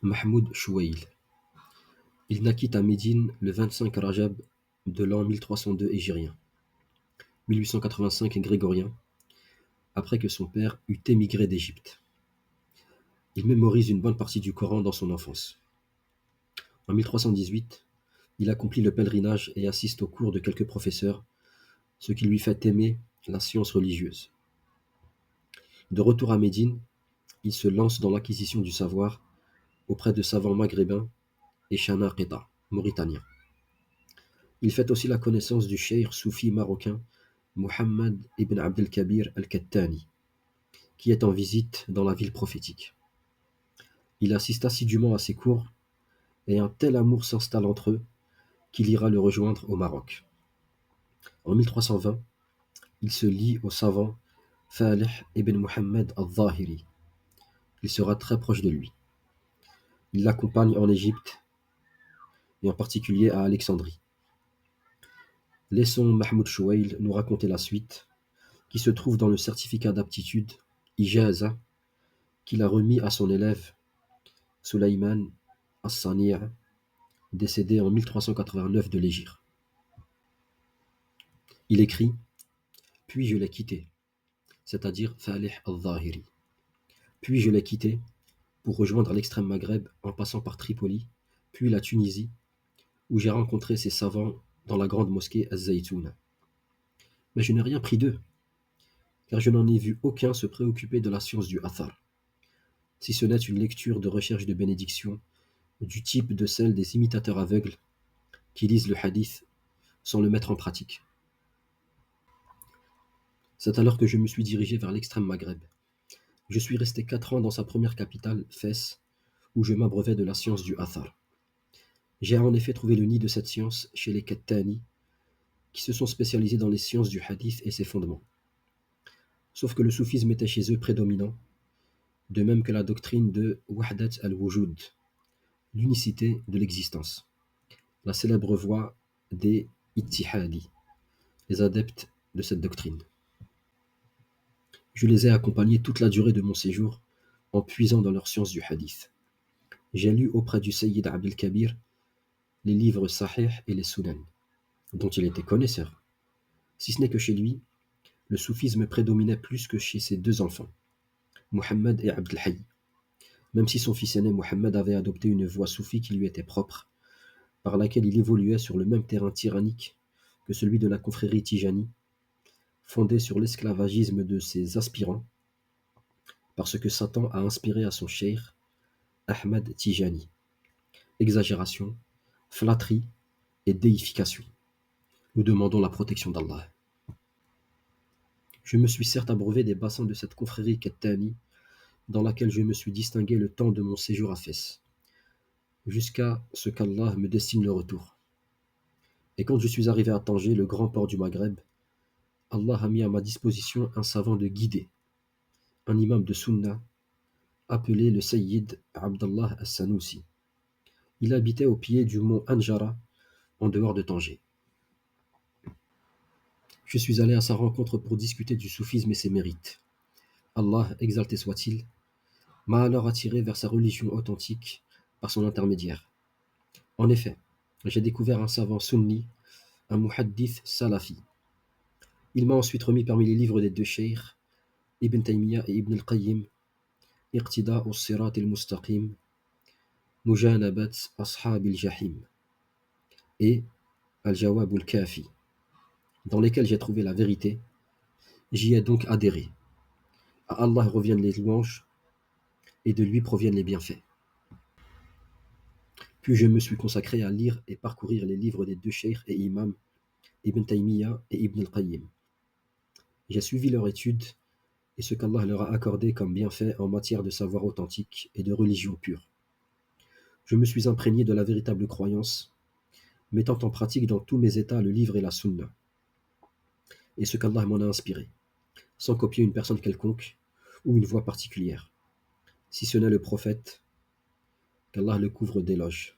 Mahmoud Chouail. Il naquit à Médine le 25 Rajab de l'an 1302 hégirien, 1885 grégorien, après que son père eut émigré d'Égypte. Il mémorise une bonne partie du Coran dans son enfance. En 1318, il accomplit le pèlerinage et assiste aux cours de quelques professeurs, ce qui lui fait aimer la science religieuse. De retour à Médine, il se lance dans l'acquisition du savoir auprès de savants maghrébins et Shanaqita, mauritaniens. Il fait aussi la connaissance du cheikh soufi marocain Mohammed ibn Abdelkabir al-Kattani, qui est en visite dans la ville prophétique. Il assiste assidûment à ses cours et un tel amour s'installe entre eux qu'il ira le rejoindre au Maroc. En 1320, il se lie au savant Falih ibn Muhammad al-Zahiri. Il sera très proche de lui. Il l'accompagne en Égypte et en particulier à Alexandrie. Laissons Mahmoud Chouail nous raconter la suite, qui se trouve dans le certificat d'aptitude Ijaza qu'il a remis à son élève Sulayman as-Sani', décédé en 1389 de l'Hégire. Il écrit: Puis je l'ai quitté, c'est-à-dire Falih al-Zahiri. Puis je l'ai quitté pour rejoindre l'extrême Maghreb en passant par Tripoli, puis la Tunisie, où j'ai rencontré ces savants dans la grande mosquée Az-Zaytouna. Mais je n'ai rien pris d'eux, car je n'en ai vu aucun se préoccuper de la science du Athar, si ce n'est une lecture de recherche de bénédiction du type de celle des imitateurs aveugles qui lisent le hadith sans le mettre en pratique. C'est alors que je me suis dirigé vers l'extrême Maghreb. Je suis resté 4 ans dans sa première capitale, Fès, où je m'abreuvais de la science du Athar. J'ai en effet trouvé le nid de cette science chez les Kattani, qui se sont spécialisés dans les sciences du hadith et ses fondements. Sauf que le soufisme était chez eux prédominant, de même que la doctrine de Wahdat al-Wujud, l'unicité de l'existence, la célèbre voie des Ittihadi, les adeptes de cette doctrine. Je les ai accompagnés toute la durée de mon séjour en puisant dans leur science du hadith. J'ai lu auprès du Sayyid Abdel Kabir les livres Sahih et les Sunan, dont il était connaisseur, si ce n'est que chez lui, le soufisme prédominait plus que chez ses 2 enfants, Mohammed et Abdelhaï, même si son fils aîné Mohammed avait adopté une voie soufie qui lui était propre, par laquelle il évoluait sur le même terrain tyrannique que celui de la confrérie Tijani, fondée sur l'esclavagisme de ses aspirants, parce que Satan a inspiré à son cheikh Ahmad Tijani. Exagération, flatterie et déification. Nous demandons la protection d'Allah. Je me suis certes abreuvé des bassins de cette confrérie Kattani, dans laquelle je me suis distingué le temps de mon séjour à Fès, jusqu'à ce qu'Allah me destine le retour. Et quand je suis arrivé à Tanger, le grand port du Maghreb, Allah a mis à ma disposition un savant de guidé, un imam de Sunna, appelé le Sayyid Abdallah as-Sanoussi. Il habitait au pied du mont Anjara, en dehors de Tanger. Je suis allé à sa rencontre pour discuter du soufisme et ses mérites. Allah, exalté soit-il, m'a alors attiré vers sa religion authentique par son intermédiaire. En effet, j'ai découvert un savant sunni, un muhaddith salafi. Il m'a ensuite remis parmi les livres des 2 cheikhs, Ibn Taymiyyah et Ibn al-Qayyim, Iqtida al-Sirat al-Mustaqim, Mujanabat Ashab al-Jahim et Al-Jawab al-Kafi, dans lesquels j'ai trouvé la vérité. J'y ai donc adhéré. À Allah reviennent les louanges et de lui proviennent les bienfaits. Puis je me suis consacré à lire et parcourir les livres des 2 cheikhs et imams, Ibn Taymiyyah et Ibn al-Qayyim. J'ai suivi leur étude et ce qu'Allah leur a accordé comme bienfait en matière de savoir authentique et de religion pure. Je me suis imprégné de la véritable croyance, mettant en pratique dans tous mes états le livre et la sunna, et ce qu'Allah m'en a inspiré, sans copier une personne quelconque ou une voie particulière, si ce n'est le prophète, qu'Allah le couvre d'éloges.